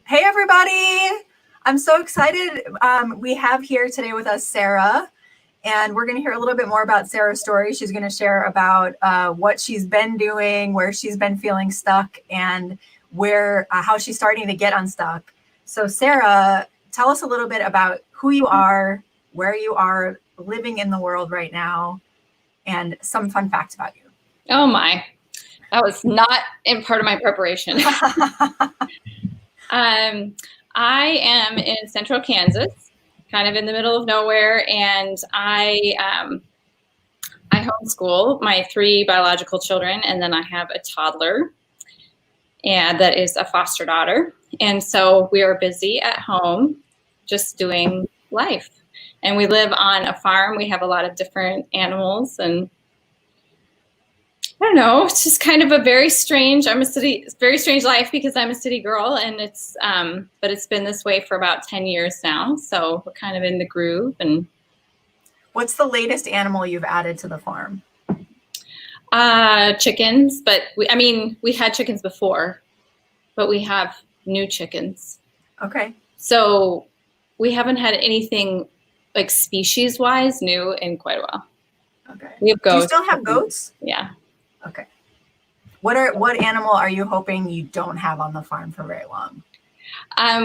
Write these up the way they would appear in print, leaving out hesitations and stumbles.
Hey, everybody. I'm so excited. We have here today with us Sarah, and we're going to hear a little bit more about Sarah's story. She's going to share about what she's been doing, where she's been feeling stuck, and how she's starting to get unstuck. So, Sarah, tell us a little bit about who you are, where you are living in the world right now, and some fun facts about you. Oh my, that was not in part of my preparation. I am in central Kansas, kind of in the middle of nowhere, and I homeschool my 3 biological children, and then I have a toddler, and that is a foster daughter. And so we are busy at home just doing life. And we live on a farm. We have a lot of different animals, and I don't know, it's just kind of a very strange life because I'm a city girl, and but it's been this way for about 10 years now. So we're kind of in the groove. And what's the latest animal you've added to the farm? Chickens, but we had chickens before, but we have new chickens. Okay. So we haven't had anything like species wise new in quite a while. Okay. We have goats. Do you still have goats? Yeah. Okay. What animal are you hoping you don't have on the farm for very long?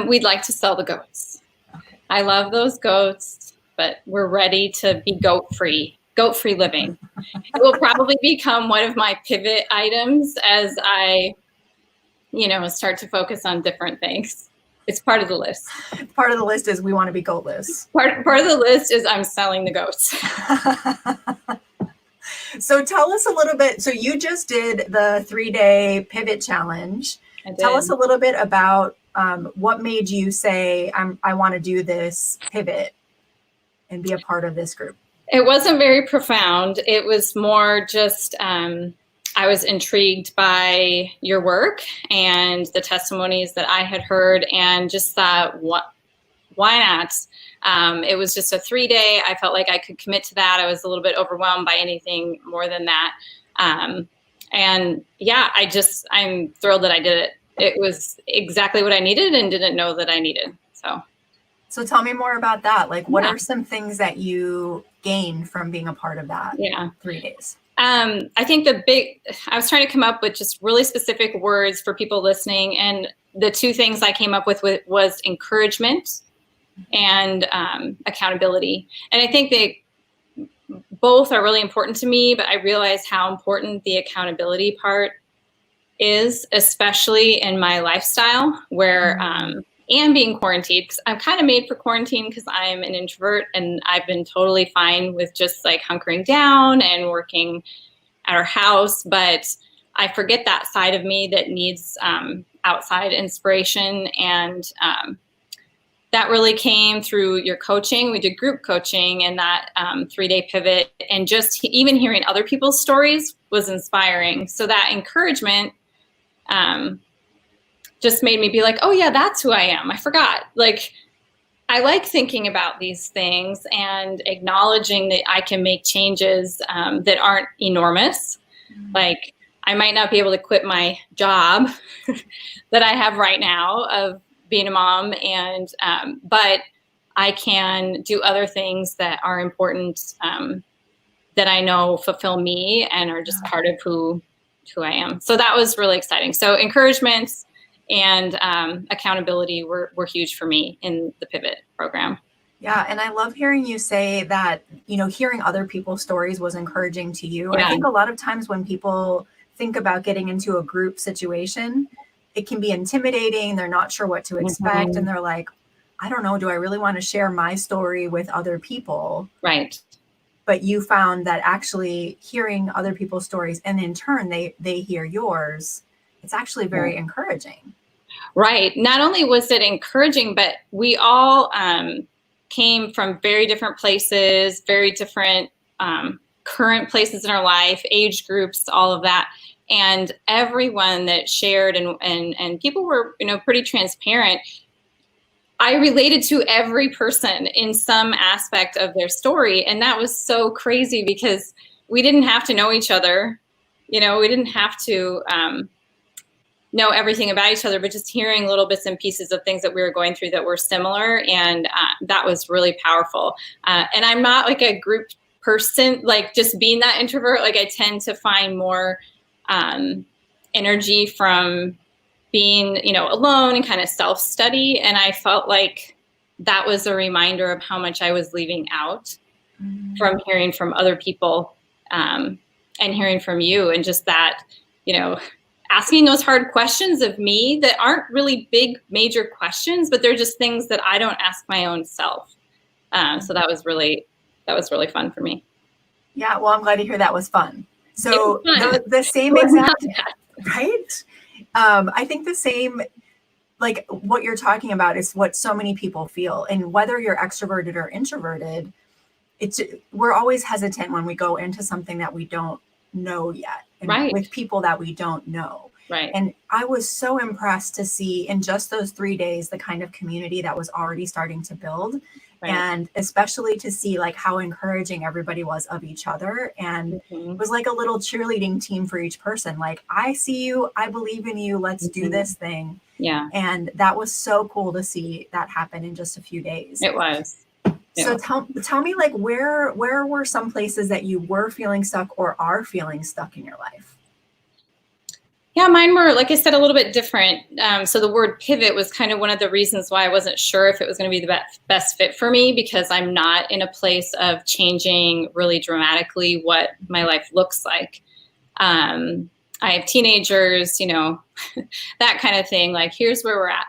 We'd like to sell the goats. Okay. I love those goats, but we're ready to be goat-free living. It will probably become one of my pivot items as I, start to focus on different things. It's part of the list. Part of the list is we want to be goatless. Part of the list is I'm selling the goats. So tell us a little bit. So you just did the 3-day pivot challenge. Tell us a little bit about what made you say, I want to do this pivot and be a part of this group. It wasn't very profound. It was more just, I was intrigued by your work and the testimonies that I had heard, and just thought, why not? It was just a 3-day. I felt like I could commit to that. I was a little bit overwhelmed by anything more than that. And yeah, I'm thrilled that I did it. It was exactly what I needed and didn't know that I needed. So tell me more about that. Like, what are some things that you gained from being a part of that 3 days? I think I was trying to come up with just really specific words for people listening. And the 2 things I came up with was encouragement and accountability. And I think they both are really important to me, but I realize how important the accountability part is, especially in my lifestyle where, and being quarantined, because I'm kind of made for quarantine because I'm an introvert, and I've been totally fine with just like hunkering down and working at our house. But I forget that side of me that needs outside inspiration. And that really came through your coaching. We did group coaching and that 3-day pivot, and just even hearing other people's stories was inspiring. So that encouragement just made me be like, oh yeah, that's who I am. I forgot. Like, I like thinking about these things and acknowledging that I can make changes that aren't enormous. Like, I might not be able to quit my job that I have right now of being a mom, and but I can do other things that are important that I know fulfill me and are just part of who I am. So that was really exciting. So encouragements and accountability were huge for me in the Pivot program. Yeah. And I love hearing you say that, hearing other people's stories was encouraging to you. Yeah. I think a lot of times when people think about getting into a group situation, it can be intimidating. They're not sure what to expect. And they're like, I don't know, do I really want to share my story with other people? Right. But you found that actually hearing other people's stories, and in turn, they hear yours, it's actually very encouraging. Right. Not only was it encouraging, but we all came from very different places, very different current places in our life, age groups, all of that. And everyone that shared and people were, pretty transparent. I related to every person in some aspect of their story. And that was so crazy because we didn't have to know each other. We didn't have to know everything about each other, but just hearing little bits and pieces of things that we were going through that were similar. And that was really powerful. And I'm not like a group person, like just being that introvert. Like I tend to find more energy from being, alone and kind of self-study. And I felt like that was a reminder of how much I was leaving out from hearing from other people and hearing from you, and just that, asking those hard questions of me that aren't really big, major questions, but they're just things that I don't ask my own self. So that was really fun for me. Yeah, well, I'm glad to hear that was fun. So fun. the same exact, right? I think the same, like what you're talking about is what so many people feel. And whether you're extroverted or introverted, we're always hesitant when we go into something that we don't know yet, and with people that we don't know. Right. And I was so impressed to see in just those 3 days the kind of community that was already starting to build. Right. And especially to see like how encouraging everybody was of each other. And it was like a little cheerleading team for each person. Like, I see you, I believe in you, let's do this thing. Yeah. And that was so cool to see that happen in just a few days. It was. So tell me, like, where were some places that you were feeling stuck or are feeling stuck in your life? Yeah, mine were, like I said, a little bit different. So the word pivot was kind of one of the reasons why I wasn't sure if it was going to be the best fit for me, because I'm not in a place of changing really dramatically what my life looks like. I have teenagers, that kind of thing, like here's where we're at.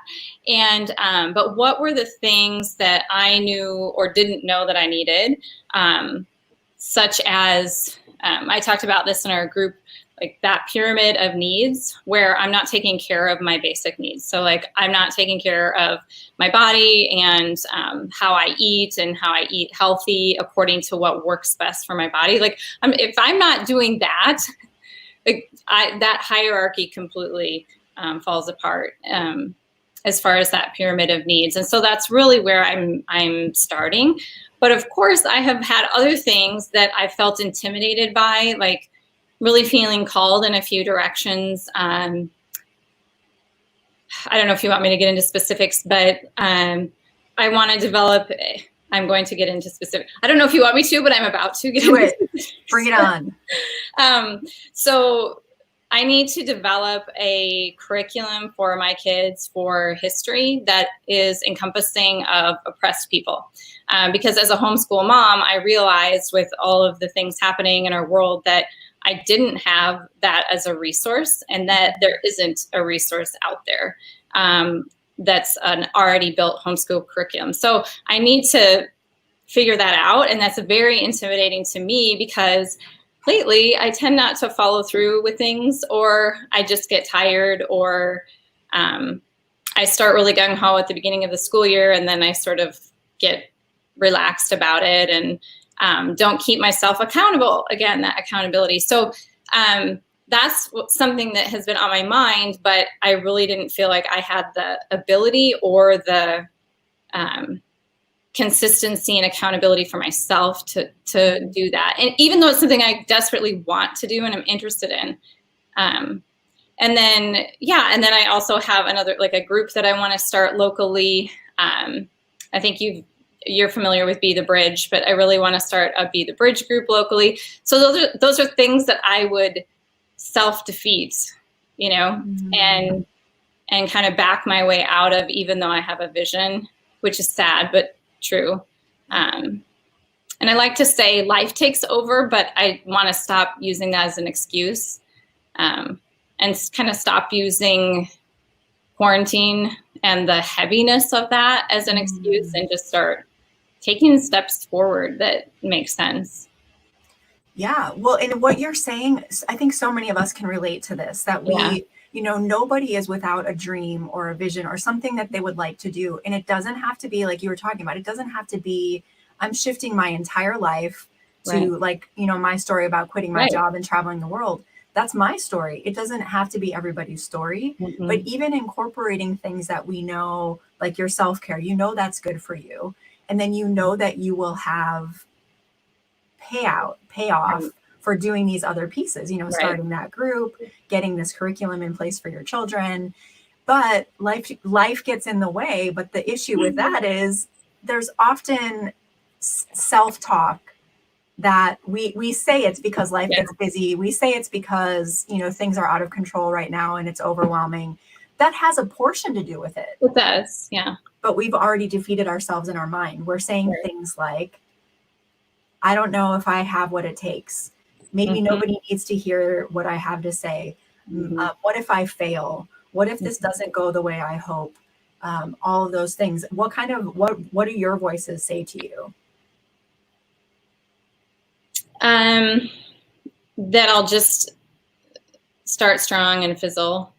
And, but what were the things that I knew or didn't know that I needed? Such as, I talked about this in our group, like that pyramid of needs where I'm not taking care of my basic needs. So like, I'm not taking care of my body and how I eat and how I eat healthy according to what works best for my body. Like if I'm not doing that, like that hierarchy completely falls apart as far as that pyramid of needs. And so that's really where I'm starting. But of course, I have had other things that I felt intimidated by, like really feeling called in a few directions. I don't know if you want me to get into specifics, but I want to develop. I'm going to get into specific. I don't know if you want me to, but I'm about to get into it. Bring it on. So I need to develop a curriculum for my kids for history that is encompassing of oppressed people. Because as a homeschool mom, I realized with all of the things happening in our world that I didn't have that as a resource, and that there isn't a resource out there that's an already built homeschool curriculum. So I need to figure that out. And that's very intimidating to me because lately I tend not to follow through with things, or I just get tired, or I start really gung-ho at the beginning of the school year, and then I sort of get relaxed about it and don't keep myself accountable. Again, that accountability. So that's something that has been on my mind, but I really didn't feel like I had the ability or the consistency and accountability for myself to do that. And even though it's something I desperately want to do and I'm interested in. And then I also have another, like a group that I want to start locally. I think you're familiar with Be the Bridge, but I really want to start a Be the Bridge group locally. So those are things that I would self-defeat, and kind of back my way out of, even though I have a vision, which is sad, but true. And I like to say life takes over, but I want to stop using that as an excuse, and kind of stop using quarantine and the heaviness of that as an excuse, and just start taking steps forward that make sense. Yeah. Well, and what you're saying, I think so many of us can relate to this, that we, nobody is without a dream or a vision or something that they would like to do. And it doesn't have to be like you were talking about. It doesn't have to be, I'm shifting my entire life to my story about quitting my job and traveling the world. That's my story. It doesn't have to be everybody's story, but even incorporating things that we know, like your self-care, that's good for you. And then that you will have payoff for doing these other pieces, you know, starting that group, getting this curriculum in place for your children. But life gets in the way. But the issue with that is there's often self-talk that we say it's because life gets busy. We say it's because, you know, things are out of control right now and it's overwhelming. That has a portion to do with it. It does, yeah. But we've already defeated ourselves in our mind. We're saying things like, I don't know if I have what it takes. Maybe nobody needs to hear what I have to say. What if I fail? What if this doesn't go the way I hope? All of those things. What do your voices say to you? That I'll just start strong and fizzle,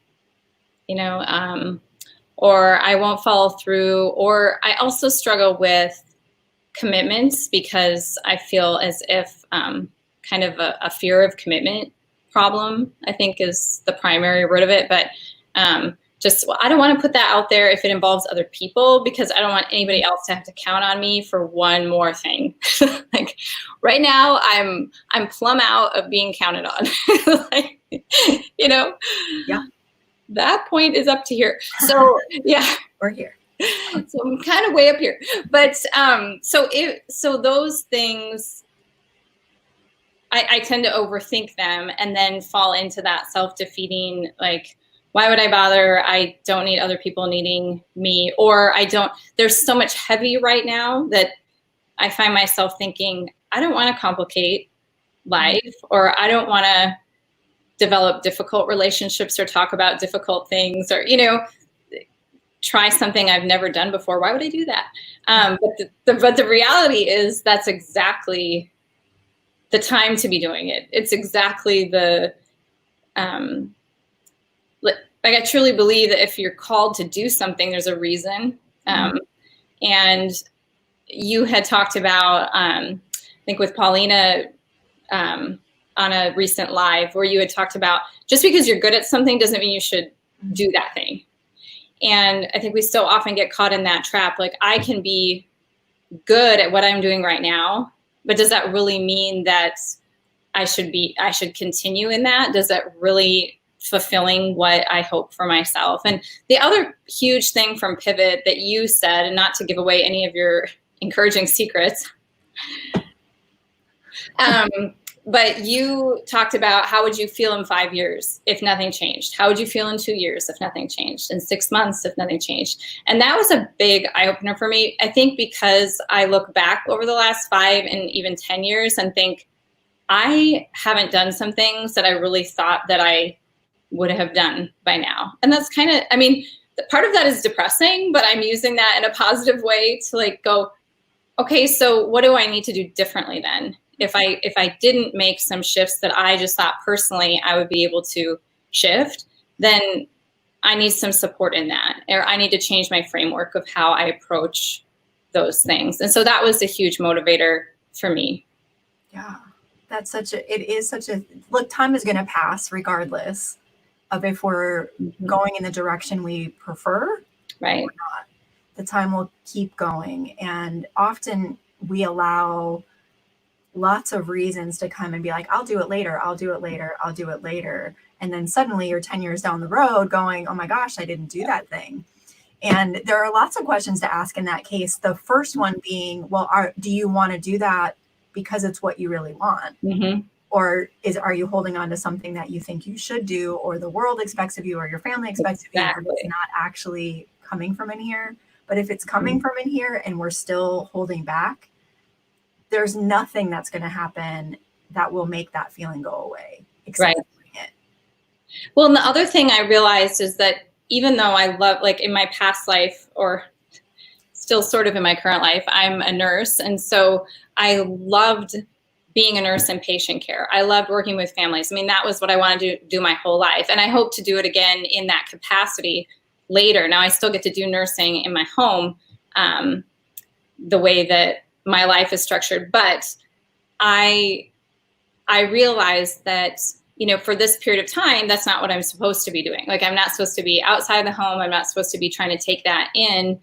you know, or I won't follow through. Or I also struggle with commitments because I feel as if kind of a fear of commitment problem, I think, is the primary root of it. But I don't want to put that out there if it involves other people, because I don't want anybody else to have to count on me for one more thing. Like right now, I'm plumb out of being counted on. Like, you know, that point is up to here. So yeah, we're here. So I'm kind of way up here. But so those things, I tend to overthink them and then fall into that self-defeating, like, why would I bother? I don't need other people needing me, or there's so much heavy right now that I find myself thinking, I don't want to complicate life, or I don't want to develop difficult relationships or talk about difficult things, or, you know, try something I've never done before. Why would I do that? But the reality is that's exactly the time to be doing it. It's exactly the, like, I truly believe that if you're called to do something, there's a reason. And you had talked about, I think with Paulina on a recent live, where you had talked about just because you're good at something doesn't mean you should do that thing. And I think we so often get caught in that trap. Like, I can be good at what I'm doing right now, but does that really mean that I should continue in that? Does that really fulfilling what I hope for myself? And the other huge thing from Pivot that you said, and not to give away any of your encouraging secrets, but you talked about how would you feel in 5 years if nothing changed? How would you feel in 2 years if nothing changed? In 6 months if nothing changed? And that was a big eye-opener for me. I think because I look back over the last 5 and even 10 years and think, I haven't done some things that I really thought that I would have done by now. And that's kind of, I mean, part of that is depressing, but I'm using that in a positive way to, like, go, okay, so what do I need to do differently then? If I didn't make some shifts that I just thought personally I would be able to shift, then I need some support in that, or I need to change my framework of how I approach those things. And so that was a huge motivator for me. Yeah, it is such a, look, time is going to pass regardless of if we're going in the direction we prefer, right, or not. The time will keep going. And often we allow lots of reasons to come and be like, I'll do it later. I'll do it later. I'll do it later. And then suddenly you're 10 years down the road going, oh my gosh, I didn't do that thing. And there are lots of questions to ask in that case. The first one being, well, do you want to do that because it's what you really want? Or are you holding on to something that you think you should do, or the world expects of you, or your family expects of you, and it's not actually coming from in here? But if it's coming from in here and we're still holding back, there's nothing that's going to happen that will make that feeling go away, except doing it. Well, and the other thing I realized is that even though I love, like, in my past life, or still sort of in my current life, I'm a nurse. And so I loved being a nurse in patient care. I loved working with families. I mean, that was what I wanted to do my whole life. And I hope to do it again in that capacity later. Now, I still get to do nursing in my home, the way that my life is structured. But I realized that, you know, for this period of time, that's not what I'm supposed to be doing. Like, I'm not supposed to be outside the home. I'm not supposed to be trying to take that in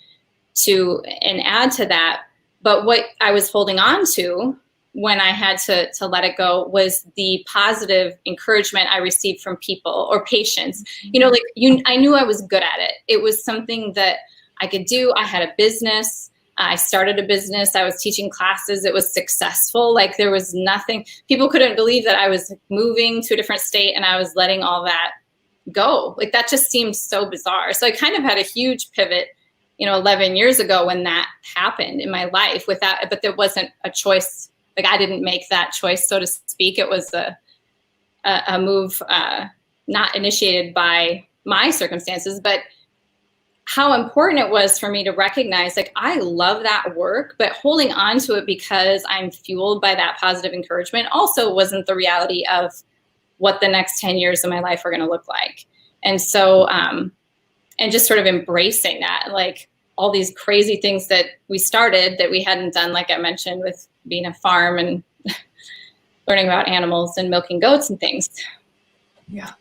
and add to that. But what I was holding on to when I had to let it go was the positive encouragement I received from people or patients. I knew I was good at it. It was something that I could do. I had a business. I started a business. I was teaching classes. It was successful. Like there was nothing, people couldn't believe that I was moving to a different state and I was letting all that go. Like that just seemed so bizarre. So I kind of had a huge pivot, 11 years ago when that happened in my life but there wasn't a choice. Like I didn't make that choice, so to speak. It was a move not initiated by my circumstances, but how important it was for me to recognize, like, I love that work, but holding on to it because I'm fueled by that positive encouragement also wasn't the reality of what the next 10 years of my life are going to look like. And so, and just sort of embracing that, like all these crazy things that we started that we hadn't done, like I mentioned, with being a farm and learning about animals and milking goats and things. Yeah.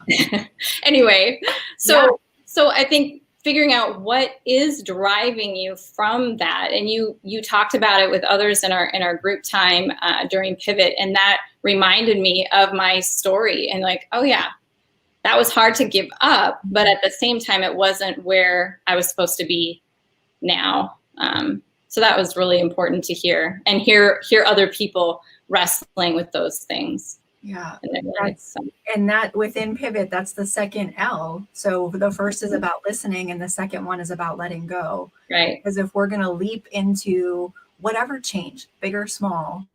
Anyway, so I think figuring out what is driving you from that, and you talked about it with others in our group time during Pivot, and that reminded me of my story, and like, oh yeah, that was hard to give up, but at the same time, it wasn't where I was supposed to be now. So that was really important to hear, and hear other people wrestling with those things. Yeah, and that within Pivot, that's the second L. So the first is about listening, and the second one is about letting go. Right. Because if we're going to leap into whatever change, big or small,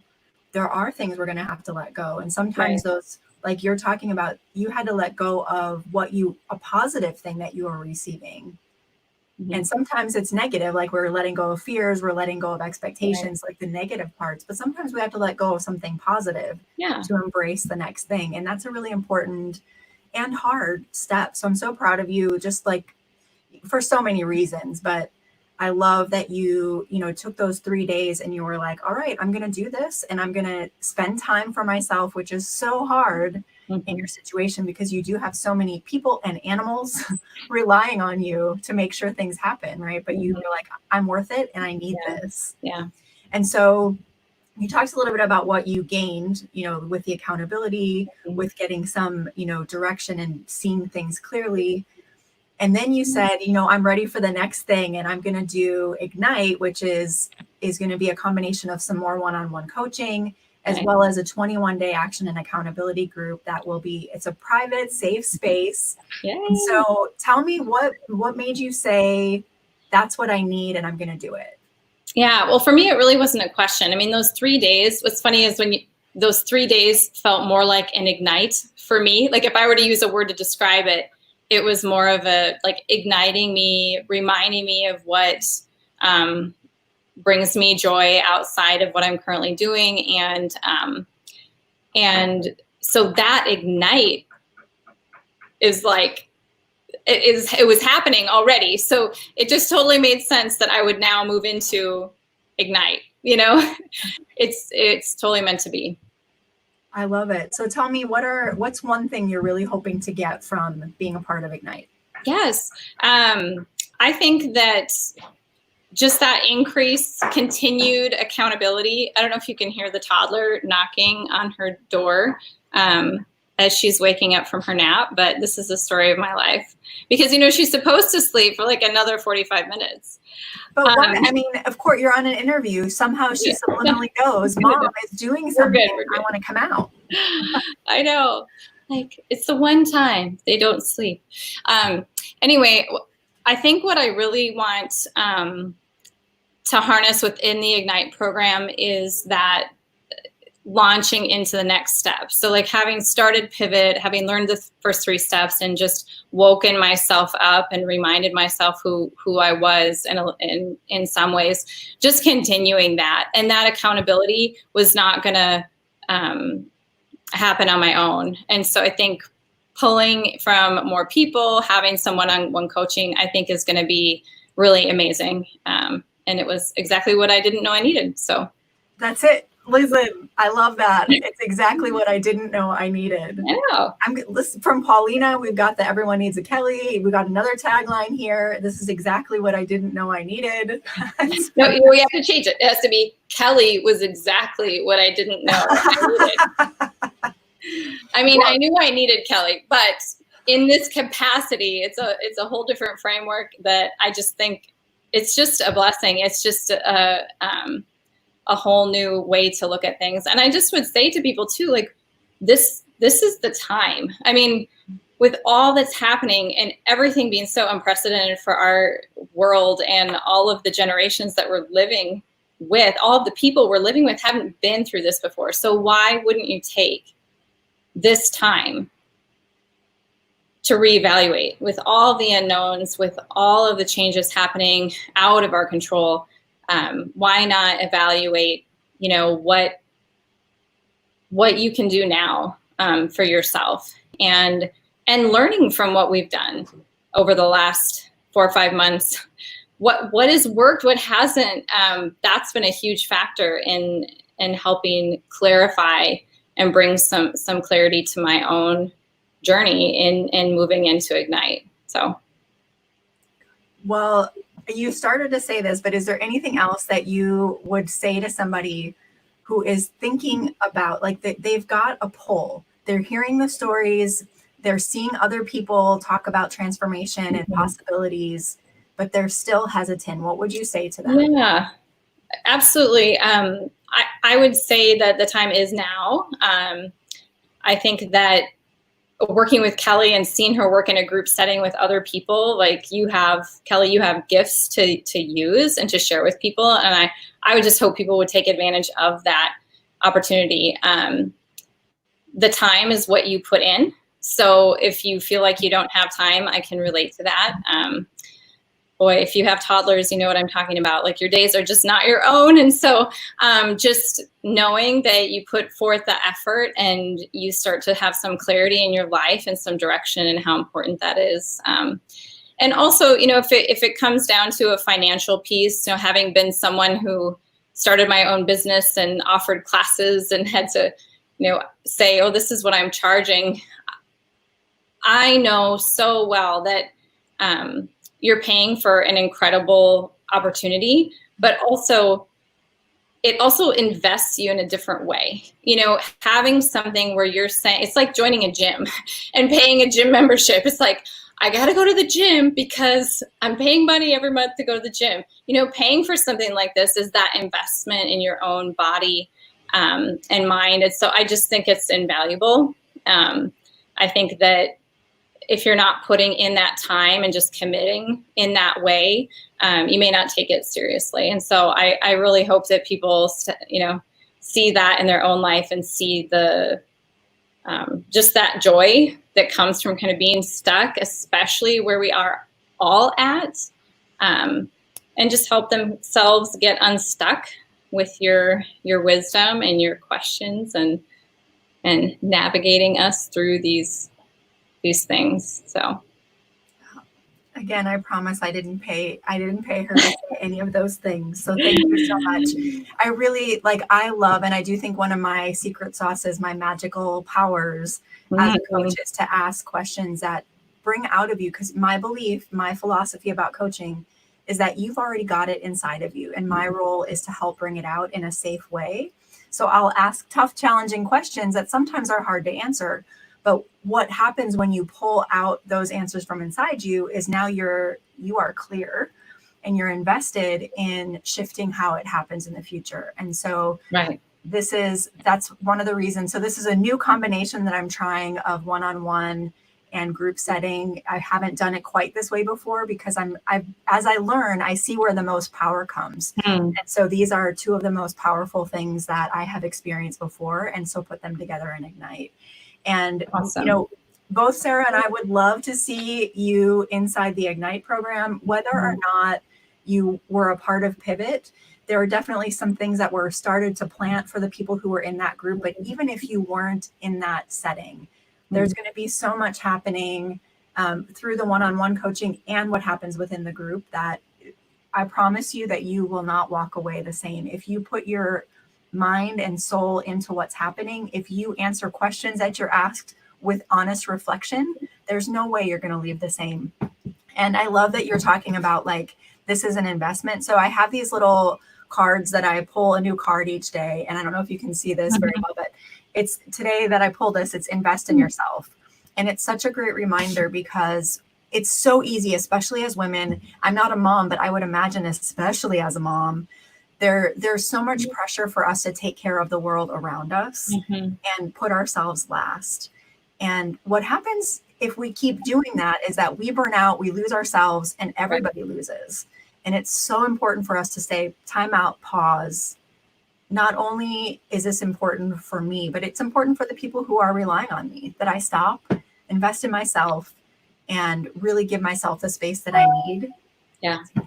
there are things we're going to have to let go. And sometimes those, like you're talking about, you had to let go of a positive thing that you were receiving. Mm-hmm. And sometimes it's negative, like we're letting go of fears, we're letting go of expectations, like the negative parts. But sometimes we have to let go of something positive to embrace the next thing. And that's a really important and hard step. So I'm so proud of you, just like for so many reasons. But I love that you took those 3 days and you were like, all right, I'm going to do this and I'm going to spend time for myself, which is so hard in your situation because you do have so many people and animals relying on you to make sure things happen, right? But you were like, I'm worth it and I need this. Yeah. And so you talked a little bit about what you gained, with the accountability, with getting some, direction and seeing things clearly. And then you said, I'm ready for the next thing and I'm going to do Ignite, which is going to be a combination of some more one-on-one coaching, as well as a 21-day action and accountability group that will be, it's a private, safe space. And so tell me what made you say, that's what I need and I'm going to do it? Yeah, well, for me, it really wasn't a question. I mean, those 3 days, what's funny is those 3 days felt more like an Ignite for me. Like if I were to use a word to describe it, it was more of a like igniting me, reminding me of what brings me joy outside of what I'm currently doing. And so that Ignite is like, it was happening already. So it just totally made sense that I would now move into Ignite, it's totally meant to be. I love it. So tell me, what's one thing you're really hoping to get from being a part of Ignite? Yes. I think that just that continued accountability. I don't know if you can hear the toddler knocking on her door as she's waking up from her nap, but this is the story of my life because, she's supposed to sleep for like another 45 minutes. But of course, you're on an interview. Somehow she subliminally knows, Mom is doing something. We're good. I want to come out. I know. Like, it's the one time they don't sleep. Anyway, I think what I really want to harness within the Ignite program is that launching into the next step. So like having started Pivot, having learned the first 3 steps and just woken myself up and reminded myself who I was and in some ways, just continuing that. And that accountability was not going to happen on my own. And so I think pulling from more people, having some one-on-one coaching, I think is going to be really amazing. And it was exactly what I didn't know I needed. So that's it. Listen, I love that. It's exactly what I didn't know I needed. I know. Listen, from Paulina, we've got the everyone needs a Kelly. We got another tagline here. This is exactly what I didn't know I needed. No, we have to change it. It has to be Kelly was exactly what I didn't know I needed. I mean, I knew I needed Kelly, but in this capacity, it's a whole different framework that I just think it's just a blessing. It's just a whole new way to look at things. And I just would say to people too, like this is the time. I mean, with all that's happening and everything being so unprecedented for our world and all of the generations that we're living with, all of the people we're living with haven't been through this before. So why wouldn't you take this time to reevaluate with all the unknowns, with all of the changes happening out of our control? Why not evaluate, what you can do now for yourself, and learning from what we've done over the last 4 or 5 months. What has worked, what hasn't? That's been a huge factor in helping clarify and bring some clarity to my own journey in moving into Ignite. So, well, you started to say this, but is there anything else that you would say to somebody who is thinking about, like, they've got a pull, they're hearing the stories, they're seeing other people talk about transformation and possibilities, but they're still hesitant? What would you say to them? Yeah, absolutely. I would say that the time is now. I think that working with Kelly and seeing her work in a group setting with other people, like Kelly, you have gifts to use and to share with people. And I would just hope people would take advantage of that opportunity. The time is what you put in. So if you feel like you don't have time, I can relate to that. Boy, if you have toddlers, you know what I'm talking about. Like, your days are just not your own. And so just knowing that you put forth the effort and you start to have some clarity in your life and some direction and how important that is. And also, if it comes down to a financial piece, having been someone who started my own business and offered classes and had to, say, oh, this is what I'm charging. I know so well that you're paying for an incredible opportunity, but it also invests you in a different way. Having something where you're saying, it's like joining a gym and paying a gym membership. It's like, I got to go to the gym because I'm paying money every month to go to the gym. Paying for something like this is that investment in your own body and mind. And so I just think it's invaluable. I think that if you're not putting in that time and just committing in that way, you may not take it seriously. And so I really hope that people, see that in their own life and see the just that joy that comes from kind of being stuck, especially where we are all at, and just help themselves get unstuck with your wisdom and your questions and navigating us through these things. So again, I promise I didn't pay her to say any of those things. So thank you so much. I really I love, and I do think one of my secret sauces, my magical powers as a coach, is to ask questions that bring out of you. Because my belief, my philosophy about coaching is that you've already got it inside of you. And my role is to help bring it out in a safe way. So I'll ask tough, challenging questions that sometimes are hard to answer. But what happens when you pull out those answers from inside you is now you are clear and you're invested in shifting how it happens in the future. And so that's one of the reasons. So this is a new combination that I'm trying of one-on-one and group setting. I haven't done it quite this way before because as I learn, I see where the most power comes. And so these are two of the most powerful things that I have experienced before. And so put them together in Ignite. And, awesome. Both Sarah and I would love to see you inside the Ignite program, whether or not you were a part of Pivot. There are definitely some things that were started to plant for the people who were in that group. But even if you weren't in that setting, there's going to be so much happening through the one-on-one coaching and what happens within the group that I promise you that you will not walk away the same. If you put your mind and soul into what's happening, if you answer questions that you're asked with honest reflection, there's no way you're going to leave the same. And I love that you're talking about like, this is an investment. So I have these little cards that I pull a new card each day. And I don't know if you can see this very well, but it's today that I pull this, it's invest in yourself. And it's such a great reminder because it's so easy, especially as women. I'm not a mom, but I would imagine, especially as a mom, there's so much pressure for us to take care of the world around us and put ourselves last. And what happens if we keep doing that is that we burn out, we lose ourselves, and everybody loses. And it's so important for us to say, time out, pause. Not only is this important for me, but it's important for the people who are relying on me, that I stop, invest in myself, and really give myself the space that I need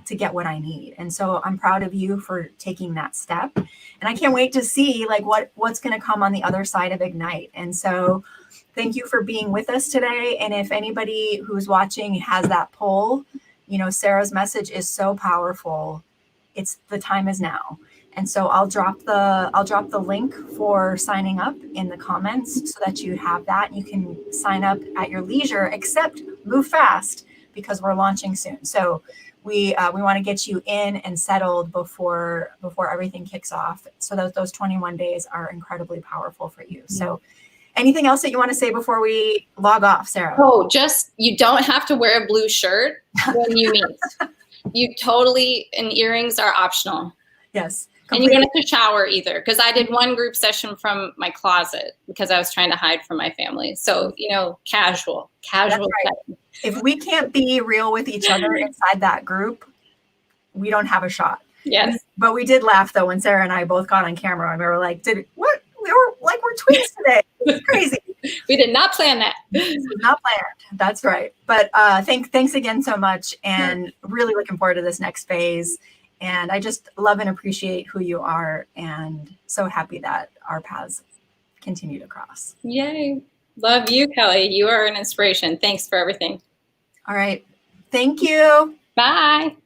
to get what I need. And so I'm proud of you for taking that step. And I can't wait to see like what's going to come on the other side of Ignite. And so thank you for being with us today. And if anybody who's watching has that poll, you know, Sarah's message is so powerful. It's the time is now. And so I'll drop the link for signing up in the comments so that you have that. You can sign up at your leisure, except move fast because we're launching soon. So we want to get you in and settled before everything kicks off, so that those 21 days are incredibly powerful for you. So anything else that you want to say before we log off, Sarah? Oh, just you don't have to wear a blue shirt when you meet. And earrings are optional. Yes. Completely. And you don't have to shower either, because I did one group session from my closet because I was trying to hide from my family. So, you know, casual. Right. If we can't be real with each other inside that group, we don't have a shot. Yes. But we did laugh though when Sarah and I both got on camera and we were like, we're twins today. It's crazy. We did not plan that. Not planned. That's right. But thanks again so much, and really looking forward to this next phase. And I just love and appreciate who you are, and so happy that our paths continue to cross. Yay. Love you, Kelly. You are an inspiration. Thanks for everything. All right. Thank you. Bye.